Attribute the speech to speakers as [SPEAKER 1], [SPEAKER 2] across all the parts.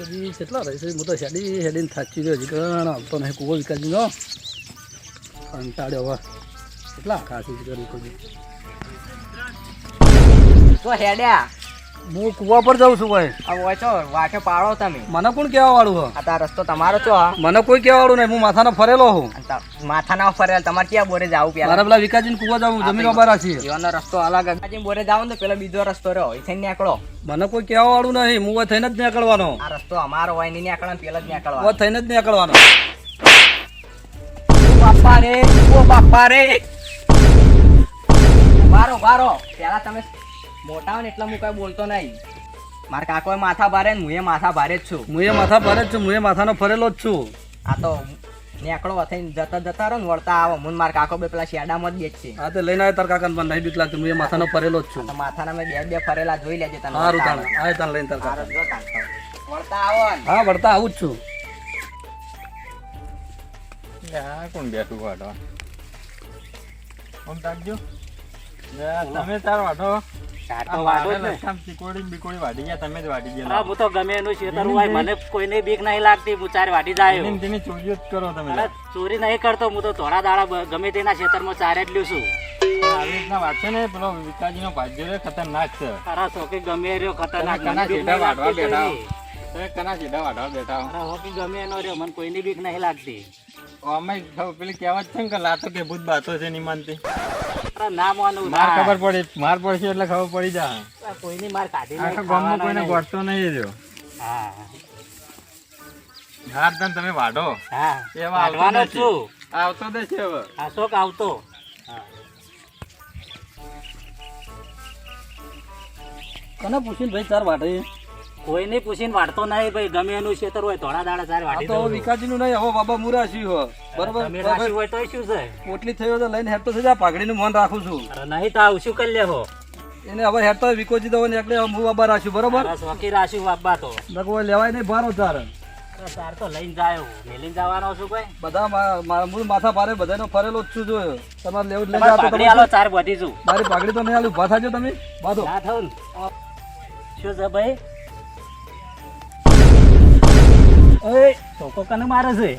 [SPEAKER 1] હજી કેટલા રહે છે હું તો હેડીને થાચી ગયો હજી ઘણા આવતો નહીં કૂવો વિકાસજી નો કંટાળ્યો હવે કેટલા ખાસી કરી કોઈ
[SPEAKER 2] તો હેડ્યા
[SPEAKER 1] હું કૂવા પર જાઉં છું ભાઈ
[SPEAKER 2] આ વાંચો વાટે પાડો તમે
[SPEAKER 1] મને કોણ કહેવા વાળું હો
[SPEAKER 2] આ તાર રસ્તો તમારો છો
[SPEAKER 1] મને કોઈ કહેવા વાળું નહીં હું માથાનો ફરેલો હું
[SPEAKER 2] માથા ના ફરેલ તમારે ક્યાં બોરે જાવું પેલા
[SPEAKER 1] મારા પેલા વિકાસજીને કૂવા જાવું જમીન બાબા છીએ
[SPEAKER 2] જીવનનો રસ્તો અલગ જ બોરે જાવ ને પેલો બીજો રસ્તો રહ્યો અહીંથી નીકળો
[SPEAKER 1] મને કોઈ કહેવા વાળું નહીં હું થઈને જ નીકળવાનો
[SPEAKER 2] આ રસ્તો અમારો હોય નહીં નીકળવાનો પેલા જ નીકળવાનો
[SPEAKER 1] થઈને જ નીકળવાનો
[SPEAKER 2] બાપા રે ઓ બાપા રે બારો બારો પેલા તમે મોટા હોય ને એટલે હું કઈ બોલતો નહીં મારા કાકો માથા ભારે ને હું માથા ભારે જ છું
[SPEAKER 1] હું માથા ભારે જ છું હું માથાનો ફરેલો જ છું
[SPEAKER 2] આ તો નીકળો થઈને જતા જતા રહો ને વળતા આવો હું મારા કાકો બે પેલા શેડામાં જ બેઠ છે
[SPEAKER 1] હા તે લઈને આવે તાર કાકા પણ નહીં બીક લાગતી હું માથાનો ફરેલો જ છું
[SPEAKER 2] તો માથાના મેં બે બે ફરેલા જોઈ લેજે તને
[SPEAKER 1] સારું તાણ આવે તાણ લઈને તાર કાકા
[SPEAKER 2] વળતા આવો ને
[SPEAKER 1] હા વળતા આવું જ છું
[SPEAKER 3] કોણ બેઠું વાટો આમ તાકજો તમે તાર વાટો
[SPEAKER 2] તો વાડો જ ને
[SPEAKER 3] બીકોડી વાટી ગયા તમે જ વાટી ગયા
[SPEAKER 4] હા હું તો ગમે એનું શેતર હોય મને કોઈને બીક નહીં લાગતી હું ચાર વાટી જાય
[SPEAKER 3] તેની ચોરીઓ જ કરો તમે
[SPEAKER 4] અરે ચોરી નહીં કરતો હું તો થોડા દાડા ગમે તેના ખેતરમાં ચારે જ લ્યું છું
[SPEAKER 3] આવી રીતના વાંચે ને પેલો વિકાજી નો ભાગ્ય ખતરનાક છે
[SPEAKER 4] અરે સોકી ગમે રહ્યો ખતરનાક
[SPEAKER 3] કના
[SPEAKER 4] મને બીક
[SPEAKER 3] સીધા
[SPEAKER 4] નહીં
[SPEAKER 3] વાટવા
[SPEAKER 4] લાગતી
[SPEAKER 3] બેઠા
[SPEAKER 4] કોઈની.
[SPEAKER 3] તમે કના સીધા વાટવા બેઠા
[SPEAKER 4] અરે હોકી ગમે એનો રહ્યો મને કોઈની બીક નહીં લાગતી
[SPEAKER 3] અમે પેલી કહેવત છે ને કે લાતો કે ભૂત બાતો છે નહીં માનતી
[SPEAKER 4] અરે ના માનું
[SPEAKER 3] માર
[SPEAKER 4] ના.
[SPEAKER 3] ખબર પડે માર પડશે એટલે ખબર પડી જાય
[SPEAKER 4] અરે કોઈની માર કાઢી
[SPEAKER 3] આખા
[SPEAKER 4] નહીં,
[SPEAKER 3] ગામમાં
[SPEAKER 4] ખાવાના
[SPEAKER 3] કોઈને
[SPEAKER 4] નહીં.
[SPEAKER 3] ગોઠતો નહીં રહ્યો
[SPEAKER 4] હા
[SPEAKER 3] હાર તમે વાઢો
[SPEAKER 4] હા
[SPEAKER 3] એવા આવતો
[SPEAKER 4] કાઢવાનો જ
[SPEAKER 3] નથી.
[SPEAKER 4] છું
[SPEAKER 3] આવતો દેશે હવે
[SPEAKER 4] આ શોક આવતો હા
[SPEAKER 1] કને પૂછીને ભાઈ ચાર વાટે
[SPEAKER 4] કોઈને પૂછીને વાળતો નહીં ભાઈ ગમે એનું ખેતર હોય થોડા દાડા ચાર
[SPEAKER 1] આ
[SPEAKER 4] વાટી
[SPEAKER 1] તો
[SPEAKER 4] દઉં.
[SPEAKER 1] વિકાસજીનું નહીં હવે બાબા મુરાશી હો બરોબર
[SPEAKER 4] તમે રાશિ હોય તોય શું છે
[SPEAKER 1] પોટલી થયો તો લઈને હેડતો થઈ જાય પાઘડીનું મોન રાખું છું
[SPEAKER 4] અરે નહીં તો આવું શું કરી લેહો
[SPEAKER 1] એને હવે હેડતો વિકોજી દો ને એટલે હું બાબા રાખ્યું બરોબર
[SPEAKER 4] અરે શોકી રાશિ બાબા તો
[SPEAKER 1] નકો લેવાય નહીં બારો ચાર
[SPEAKER 4] અરે તાર તો લઈને જાય મેલીને જવાનો છું કોઈ
[SPEAKER 1] બધા મૂળ માથા પારે બધાનો ફરેલો જ છું જોયો તમારે લેવું જ લઈ
[SPEAKER 4] તમારે
[SPEAKER 1] જાઓ તો
[SPEAKER 4] પાઘડી
[SPEAKER 1] તમે
[SPEAKER 4] આલો ચાર બધી છું
[SPEAKER 1] મારી પાઘડી તો નહીં આલું ઉભા થાજો તમે બાંધો
[SPEAKER 4] ના થયું ને શું છે ભાઈ ઓય ચોકો કને મારે છે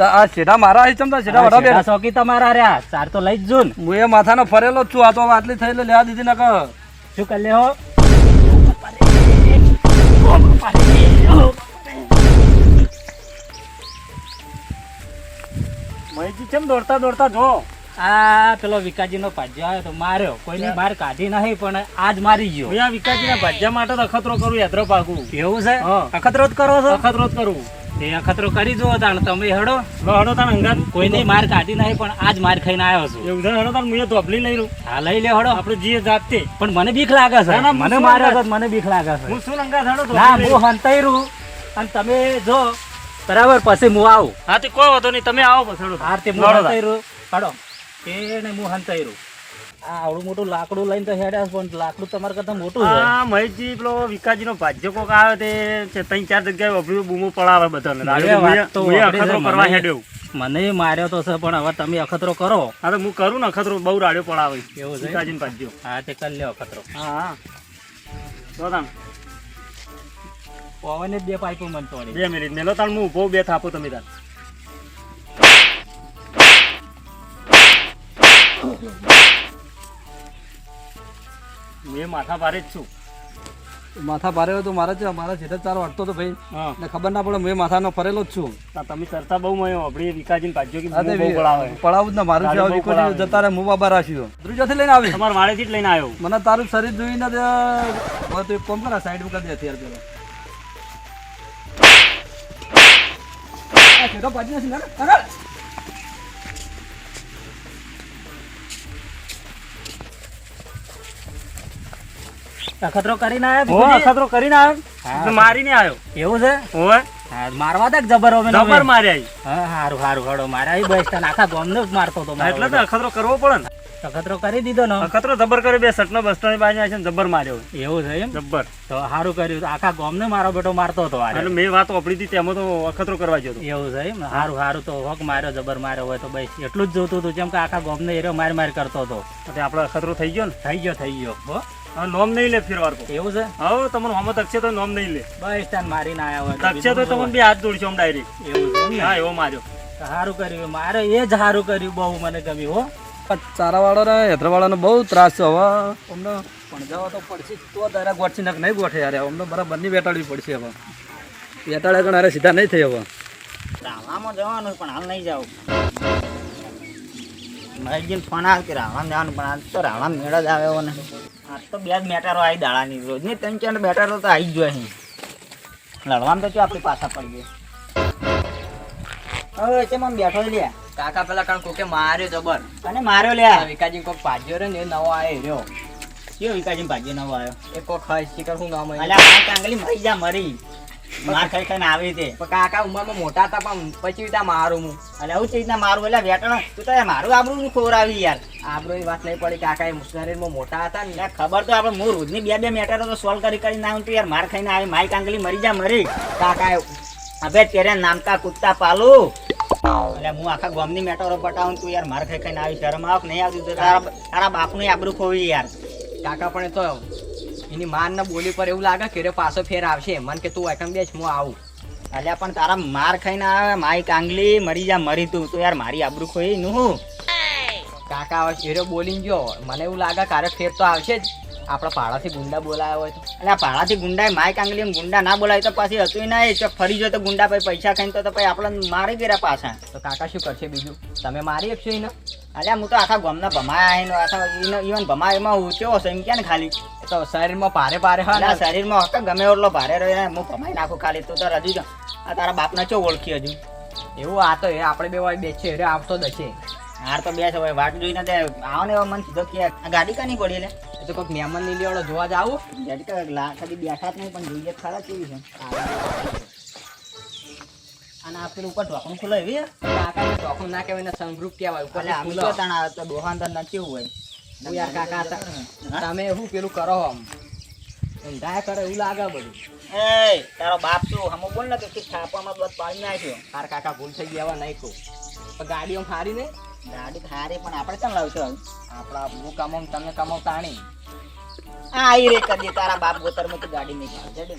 [SPEAKER 1] આ છેડા મારા અહીં ચમતા છેડા વડા
[SPEAKER 4] છેડા
[SPEAKER 1] બે
[SPEAKER 4] શોકી તમારા રહ્યા ચાર તો લઈ જ જો ને
[SPEAKER 1] હું એ માથાનો ફરેલો જ છું આ તો હવે આટલી થઈ એટલે લેવા દીધી ના કર
[SPEAKER 4] શું કરી લેહો મહીજી કેમ દોડતા દોડતા જો આ પેલો વિકાજી નો ભાજ્યો આવ્યો તો માર્યો કોઈની માર કાઢી નહીં પણ આજ મારી ગયો
[SPEAKER 3] આ વિકાજી ના ભાજ્યા માટે તો અખતરો કરું યાત્રા પાકું
[SPEAKER 4] એવું છે
[SPEAKER 3] હા.
[SPEAKER 4] અખતરો જ કરો છો
[SPEAKER 3] અખતરો જ કરું
[SPEAKER 4] એ અખતરો કરી જુઓ તાણ તમે હેડો
[SPEAKER 3] હડો તાણ અંગાત
[SPEAKER 4] કોઈની માર કાઢી નહીં પણ આજ માર ખાઈને આવ્યો છું
[SPEAKER 3] એવું છે હડો તાણ મુએ ધોપલી લઈ રહ્યું
[SPEAKER 4] હા લઈ લે હડો
[SPEAKER 3] આપણે જીએ જાતે
[SPEAKER 4] પણ મને બીક લાગે છે
[SPEAKER 3] ના, ના,
[SPEAKER 4] મને
[SPEAKER 3] હું
[SPEAKER 4] માર્યો
[SPEAKER 3] શું
[SPEAKER 4] છે મને બીક લાગે છે
[SPEAKER 3] હું શું અંગાત હડો
[SPEAKER 4] ના હું હંતાઈરું અને તમે જો બરાબર પછી હું આવું
[SPEAKER 3] હા તે કોઈ વાંધો નહીં તમે આવો પછી હડો
[SPEAKER 4] આરતી હું
[SPEAKER 3] લડો તાણ.
[SPEAKER 4] હંતાઈરું હડો એને હું હંતાઈરું આ આવડું મોટું લાકડું લઈને તો હેડ્યા છે, પણ લાકડું તમારા કરતા મોટું છે
[SPEAKER 3] હા મહેશજી પેલો વિકાસજી નો ભાજ્ય કોક આવે તે ત્રણ ચાર જગ્યાએ વપરી બૂમો પડાવે બધાને
[SPEAKER 4] એ વાત તો
[SPEAKER 3] મુએ
[SPEAKER 4] વાપરી છે,
[SPEAKER 3] અખતરો કરવા
[SPEAKER 4] મને-
[SPEAKER 3] હેડ્યો
[SPEAKER 4] મને માર્યો તો છે પણ હવે તમે અખતરો કરો
[SPEAKER 3] હા તો હું કરું ને અખતરો બહુ રાડ્યો પડાવે
[SPEAKER 4] એવું છે?
[SPEAKER 3] વિકાસજી ને ભાજ્યો
[SPEAKER 4] હા તે કરી લ્યો અખતરો
[SPEAKER 3] હા હા તો તાણ
[SPEAKER 4] પવને જ બે પાઇપો મને તોડી
[SPEAKER 3] 2 મિનિટ મેલો તાણ હું ઉભો બે થાપો તમે તાણ મેં માથા ભારે જ છું
[SPEAKER 1] માથા પારે હોય તો મારા છેડા ચાર વાટતો તો ભાઈ
[SPEAKER 3] હા
[SPEAKER 1] ને ખબર ના પડે હું એ માથાનો ફરેલો જ છું
[SPEAKER 3] તમે ચર્ચા બહુ મળ્યો આપણી વિકાસજી ભાજ્યો કે
[SPEAKER 1] હા તે
[SPEAKER 3] બહુ પડાવે
[SPEAKER 1] પડાવું જ ને મારું
[SPEAKER 3] ગાડી
[SPEAKER 1] છે
[SPEAKER 3] બહુ
[SPEAKER 1] વિકોજી
[SPEAKER 3] પડાવે.
[SPEAKER 1] જતા રહે હું બાબા રાખ્યો ધ્રુજાથી લઈને આવી
[SPEAKER 3] તમારા વાળેથી જ લઈને આવ્યો
[SPEAKER 1] મને તારું શરીર જોઈને જ હવે તો એક કામ કર સાઈડ મૂકી દે અત્યારે પેલા આ છેડો પાડી નથી ને આગળ
[SPEAKER 4] અખતરો કરીને આવ્યા
[SPEAKER 3] હો
[SPEAKER 4] ભીખુજી?
[SPEAKER 3] અખતરો કરીને આવ્યો
[SPEAKER 4] હા.
[SPEAKER 3] તો મારીને આવ્યો
[SPEAKER 4] એવું છે
[SPEAKER 3] હોવે
[SPEAKER 4] હા મારવા દે જબર હવે
[SPEAKER 3] જબર માર્યા ઈ.
[SPEAKER 4] હા હારું હારું હડો મારા આવી બસ તને આખા ગામને જ મારતો હતો મારો
[SPEAKER 3] એટલે તો
[SPEAKER 4] બેટો.
[SPEAKER 3] અખતરો કરવો પડે ને
[SPEAKER 4] અખતરો કરી દીધો ને
[SPEAKER 3] અખતરો જબર કર્યો બે સટનો બસની બાજુ છે ને જબર માર્યો
[SPEAKER 4] એવું છે એમ
[SPEAKER 3] જબર
[SPEAKER 4] તો સારું કર્યું આખા ગામને મારો બેટો મારતો હતો હારે.
[SPEAKER 3] એટલે મેં વાત ઓપડી હતી તેમાં તો અખતરો કરવા ગયો હતો
[SPEAKER 4] એવું છે એમ હારું હારું તો હોક માર્યો જબર માર્યો હોય તો બસ એટલું જ જોતું હતું જેમ કે આખા ગામને એરો માર માર કરતો હતો
[SPEAKER 3] એટલે આપણે અખતરો થઈ ગયો ને
[SPEAKER 4] થઈ ગયો હો
[SPEAKER 3] હા નોમ નહીં લે ફેરવાર કો
[SPEAKER 4] એવું છે
[SPEAKER 3] હવે તમને હમત તકશે તો નોમ નહીં લે
[SPEAKER 4] બસ તાન મારીને આયા હોય તો
[SPEAKER 3] તકશે તો
[SPEAKER 4] બીજું
[SPEAKER 3] તમને બે હાથ દોડશે આમ ડાયરેક્ટ
[SPEAKER 4] એવું છે એમ ને?
[SPEAKER 3] હા એવો માર્યો
[SPEAKER 4] સારું કર્યું મારે એ જ સારું કર્યું બહુ મને ગમ્યું હો
[SPEAKER 1] ચારાવાળો ને હેતરવાળાનો બહુ ત્રાસ છે હવે અમને પણ જવા તો પડશે તો તારા ગોઠી નાખ નહીં ગોઠે યાર અમને બરાબરની વેટાડવી પડશે હવે વેટાડે પણ અરે સીધા નહીં થઈ હવે
[SPEAKER 2] રાવામાં જવાનું પણ હાલ નહીં જાવ મહેશજીને ફોન આવ્યો કે રાવામાં જવાનું પણ આજ તો રાવામાં મેળ જ આવ્યો ને આજ તો બે જ મેટરો આવી દાડાની રોજની 3-4 મેટરો તો આવી જ જોઈએ અહીં લડવામાં તો શું આપણી પાછા પડી ગઈ હવે કેમ બેઠો લે કાકા પેલા કણ કોકે માર્યો જબર અને માર્યો લે વિકાજી કોક ભાજ્યો રે ને નવો આયો રહ્યો કયો વિકાજી ભાજ્યો નવો આવ્યો એ કોક ખાઈ શીકર હું નામ અલ્યા આ કાંગલી મરી જા મરી માર ખાઈ ખાઈને આવી તે પણ કાકા ઉંમરમાં મોટા હતા પણ પછી રીતના મારું હું એટલે આવું રીતના મારું એટલે વેટણ તું તો મારું આબરૂ ખોરાવી યાર આબરૂની વાત નહીં પડી કાકા એ શરીરમાં મોટા હતા ને ખબર તો આપણે હું રોજની બે મેટરો તો સોલ્વ કરી ના તું યાર માર ખાઈને આવી મારી કાંગલી મરી જા મરી કાકા અબે તેરે નામ કા કુત્તા પાલુ એટલે હું આખા ગામની મેટરો પટાવું તું યાર માર ખાઈ ખાઈને આવી શરમ આવ નહીં આવતી તો તારા બાપનું આબરૂ ખોવી યાર કાકા પણ તો એની માર ના બોલી પર એવું લાગે કે પાછો ફેર આવશે મન કે તું એકમ બેસ હું આવું અલ્યા પણ તારા માર ખાઈને આવે મારી કાંગલી મરી જા મરી તું તો યાર મારી આબરૂ ખોઈ નું કાકા હવે ફેરો બોલીને જો મને એવું લાગે કારે ફેર તો આવશે જ આપણા પાડાથી ગુંડા બોલાયા હોય તો એટલે પાડાથી ગુંડા માય કાંગલી એમ ગુંડા ના બોલાય તો પાછી હતું ના એ ચોક ફરી જાય તો ગુંડા પછી પૈસા ખાઈને તો પછી આપણે મારી ગયા પાછા તો કાકા શું કરશે બીજું તમે મારી શકશો એને અલ્યા હું તો આખા ગામના ભમાયા આખા ઇવન ભમા એમાં ઊંચો હશે એમ ક્યાં ને ખાલી તો શરીરમાં ભારે ભારે હા શરીરમાં હક ગમે એટલો ભારે રહે હું ભમાઈ નાખું ખાલી તું તો રજુ આ તારા બાપના ચો ઓળખી હજુ એવું આ તો એ આપણે બે વાય બેસે રે આવતો દશે હાર તો બેસ હવે વાટ જોઈને તે આવો ને મન સીધો કે આ ગાડી કાની પડી એટલે એ તો કોઈક મહેમાન ની લેવડો જોવા જાવ ગાડી કા કદી બેઠા જ નહીં પણ જોઈએ ખરા કેવી છે અને આ પેલું ઉપર ઢોકણું ખુલે એવી કાકા ને ઢોકણું ના કહેવાય ને સંગ્રુપ કહેવાય ઉપર આમ તો તાણા તો દોહાંદર ના કેવું હોય હું યાર કાકા હતા તમે શું પેલું કરો આમ ઊંધા કરે એવું લાગે બધું એ તારો બાપ શું હમો બોલ ને કે છાપામાં બધું પાડી નાખ્યો તાર કાકા ભૂલ થઈ ગયા નહીં કહું પણ ગાડીઓ હારી નહીં ગાડી હારી પણ આપણે કેમ લાવશો આપણા હું કમાવ તમે કમાવ તાણી આ ઈ રે કરી તારા બાપ ગોતરમાં તો ગાડી નહીં પાડે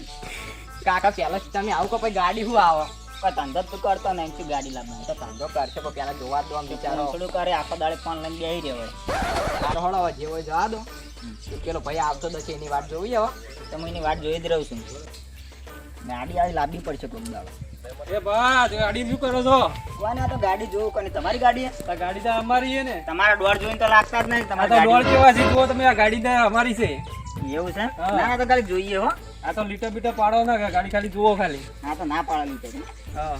[SPEAKER 2] કાકા પહેલા તમે આવું કે પછી ગાડી શું આવો ધંધો તું કરતો નહીં શું ગાડી લાવવાનો તો ધંધો કરશે પણ પેલા જોવા દો આમ વિચારો થોડું કરે આખો દાડે ફોન લઈને બેસી રહ્યો હોય તારો હળો જે હોય જવા દો પેલો ભાઈ આવતો દશે એની વાત જોવી હવે તો હું એની વાત જોઈ જ રહું છું ગાડી આવી લાવવી પડશે કોઈક દાડો
[SPEAKER 1] એ બા ગાડી શું કરો છો
[SPEAKER 2] કોને તો ગાડી જોવું કોને તમારી ગાડી
[SPEAKER 1] આ ગાડી તો અમારી છે ને
[SPEAKER 2] તમારા ડોર જોઈને તો લાગતા જ નહીં
[SPEAKER 1] આ
[SPEAKER 2] તમારી
[SPEAKER 1] તો ડોળ કેવા છે જુઓ તમે આ ગાડી તો અમારી છે
[SPEAKER 2] એવું છે
[SPEAKER 1] હા.
[SPEAKER 2] ના તો ખાલી જોઈએ હો
[SPEAKER 1] આ તો લીટર બીટર પાડો ના ગાડી ખાલી જુઓ ખાલી
[SPEAKER 2] હા તો ના પાડેલી છે
[SPEAKER 1] હા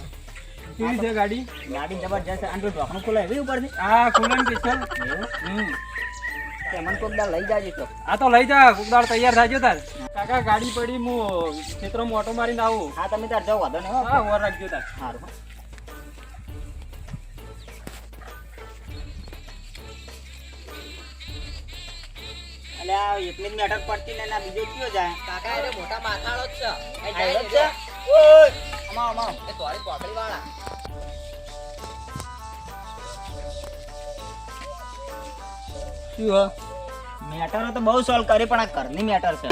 [SPEAKER 1] કેવી છે ગાડી
[SPEAKER 2] ગાડી જબરજસ્ત આંટો ઢોકણું ખોલાય એવી ઉપરથી
[SPEAKER 1] આ ખુલન કે છે
[SPEAKER 2] તે મને કોક દાડ લઈ જાજો તો
[SPEAKER 1] આ તો લઈ જા કુકદાર તૈયાર થાજો તાર કાકા ગાડી પડી હું ક્ષેત્રમાં ઓટો મારીને આવું
[SPEAKER 2] હા તમે તાર જાઓ વાંધો નહીં હો
[SPEAKER 1] હા ઓર રાખજો તાર
[SPEAKER 2] સારું અલે આ એકલી જ મેટર પડતી ને ના બીજો કયો જાય કાકા એટલે મોટા માથાળો જ છે ઓય અમા અમા એ તોરી પોકડી વાળા
[SPEAKER 1] શું હા
[SPEAKER 2] મેટરો તો બહુ સોલ્વ કરી પણ આ ઘરની મેટર છે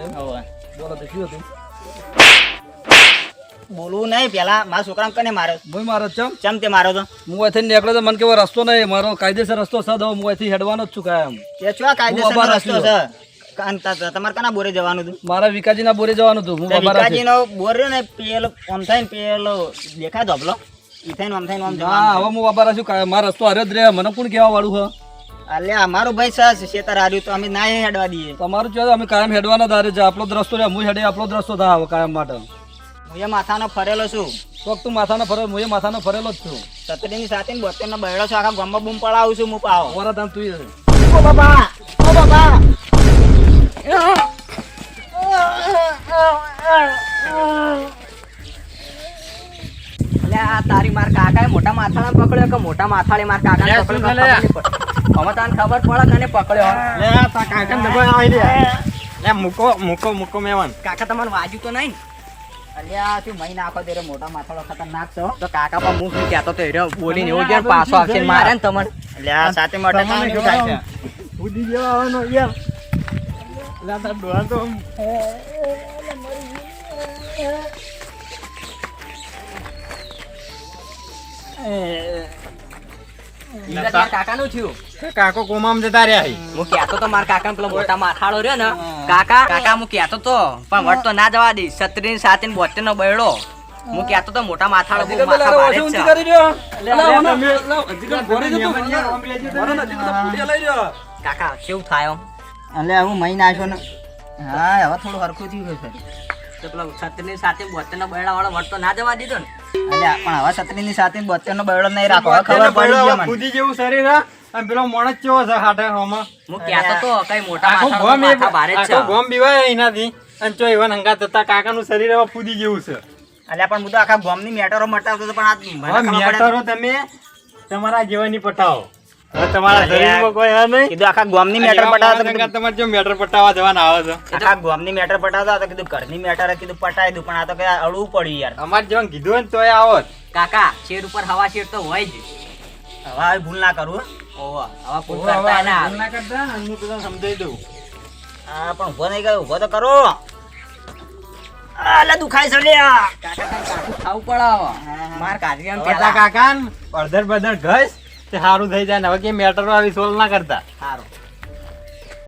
[SPEAKER 2] હવે
[SPEAKER 1] બોલો તો શું હતું
[SPEAKER 2] બોલવું નહીં પેલા મારા છોકરાને કને માર્યો
[SPEAKER 1] ભાઈ મારો
[SPEAKER 2] ચમ તે મારો તો
[SPEAKER 1] હું અહીંથી નીકળ્યો તો મને કેવો રસ્તો નહીં મારો કાયદેસર રસ્તો છે તો હું અહીંથી હેડવાનો જ છું કાયમ
[SPEAKER 2] તે શું કાયદેસર
[SPEAKER 1] ઉભા
[SPEAKER 2] રસ્તો છે તમારે કના બોરે જવાનું હતું
[SPEAKER 1] મારા વિકાજીના બોરે જવાનું હતું હું બાબા રાખી
[SPEAKER 2] વિકાજીનો બોર રહ્યો ને પેલો આમ થાય ને પેલો દેખાય ધોબલો ઈ થઈને આમ થઈને આમ
[SPEAKER 1] હા હવે
[SPEAKER 2] જવાનું
[SPEAKER 1] હું બાબા રાખું કાયમ મારો રસ્તો હારે જ રહે મને કોણ કહેવા વાળું છે
[SPEAKER 2] અલે અમારું ભાઈ સસ શેતર હાર્યું તો અમે ના હેડવા દઈએ
[SPEAKER 1] તમારું જો અમે કાયમ હેડવાના દારે છે આપણો જ રસ્તો રહે હું હેડે આપણો જ રસ્તો થાય હવે કાયમ માટે
[SPEAKER 2] હું એ માથાનો ફરેલો છું
[SPEAKER 1] તો તું માથાનો ફરેલો હું એ માથાનો ફરેલો જ છું
[SPEAKER 2] સતરીની સાથે 72 નો બહેડો છું આખા ગામમાં બૂમ પડાવું છું હું પાવો
[SPEAKER 1] ઓરા ધામ તું છે
[SPEAKER 2] ઓ બાબા ઓ બાબા અલે આ તારી માર કાકાએ મોટા માથાળા પકડ્યો કે મોટા માથાળે માર કાકાને પકડ્યો હવે તને ખબર પડે કને પકડ્યો
[SPEAKER 3] લે તા કાકા ને દબાઈ આવી લે મૂકો મેવાન
[SPEAKER 2] કાકા તમને વાજ્યું તો નહીં અલ્યા તું મહી નાખો તેરે મોટા માથાળો ખતરનાક છો તો કાકા પર હું શું કહેતો તો એરો બોલીને એવું જે પાછો આવશે ને મારે ને તમને અલ્યા સાથે માટે કામ એવું થાય છે
[SPEAKER 3] ઉડી જવાનો યાર લા તાર ડોહા તો
[SPEAKER 2] ઈલા તારા કાકાનું થયું.
[SPEAKER 3] કાકો કોમામ જતા રહ્યા છે.
[SPEAKER 2] હું કહેતો તો મારા કાકાને પેલો મોટા માથાળો રહ્યો ને કાકા હું કહેતો તો પણ વટ તો ના જવા દઈશ. 36 સાથે 72 નો બૈડો હું કહેતો તો મોટા માથાળો બહુ માથા ભારે જ છે. કાકા કેવું થાય
[SPEAKER 5] એટલે હું મહી નાખ્યો ને હા હવે થોડું હરખું થયું છે
[SPEAKER 2] તો પેલો 36 સાથે 72 નો બૈડા વાળો વટ તો ના જવા દીધો ને.
[SPEAKER 5] એટલે પણ હવે 36 ની સાથે 72 નો બૈડો નહીં રાખો હવે ખબર પડી ગઈ મને
[SPEAKER 3] ખુદી જેવું શરીર હા અને પેલો માણસ કેવો છે હાટે હોમાં
[SPEAKER 2] હું કહેતો તો કઈ મોટા
[SPEAKER 3] આખો
[SPEAKER 2] માથાળો
[SPEAKER 3] ગોમ
[SPEAKER 2] માથા ભારે જ છે.
[SPEAKER 3] આખો ગોમ બીવાય એનાથી અને ચો એવા હંગા થતા કાકાનું શરીર હવે ફૂદી જેવું છે.
[SPEAKER 5] એટલે પણ હું તો આખા ગામની મેટરો મટાવતો હતો પણ આ મને
[SPEAKER 3] હવે
[SPEAKER 5] ખબર પડે
[SPEAKER 3] મેટરો તમે તમારા જેવાની પટાવો. હવે તમારા શરીરમાં કોઈ હે નહીં.
[SPEAKER 5] કીધું આખા ગામની મેટર પટાવતો
[SPEAKER 3] હંગા તમારે જો મેટર પટાવા જવાના આવે છે.
[SPEAKER 5] આખા ગામની મેટર પટાવતો હતો કીધું ઘરની મેટર કીધું પટાવી દઉં પણ આ તો કઈ અડવું પડ્યું યાર
[SPEAKER 3] અમારે જેવા કીધું હોય ને તોય આવત.
[SPEAKER 2] કાકા શેર ઉપર હવા શેર તો હોય જ.
[SPEAKER 5] હવે આવી ભૂલ ના કરું હો.
[SPEAKER 2] ઓવા હવા ફૂલ
[SPEAKER 3] હવે
[SPEAKER 2] કરતા ના
[SPEAKER 3] ભૂલ ના કરતા ને, હું પેલા સમજાઈ દઉં.
[SPEAKER 5] હા પણ ઉભો નહીં ગયો ઉભો તો કરો આલે દુખાય છે લ્યા
[SPEAKER 2] કાકા કાકું ખાવું પડાવો માર કાઢી
[SPEAKER 3] હવે તા કાકા ને અડધર બડધર ઘસ તે સારું થઈ જાય ને હવે કે મેટરો આવી સોલ ના કરતા.
[SPEAKER 2] સારું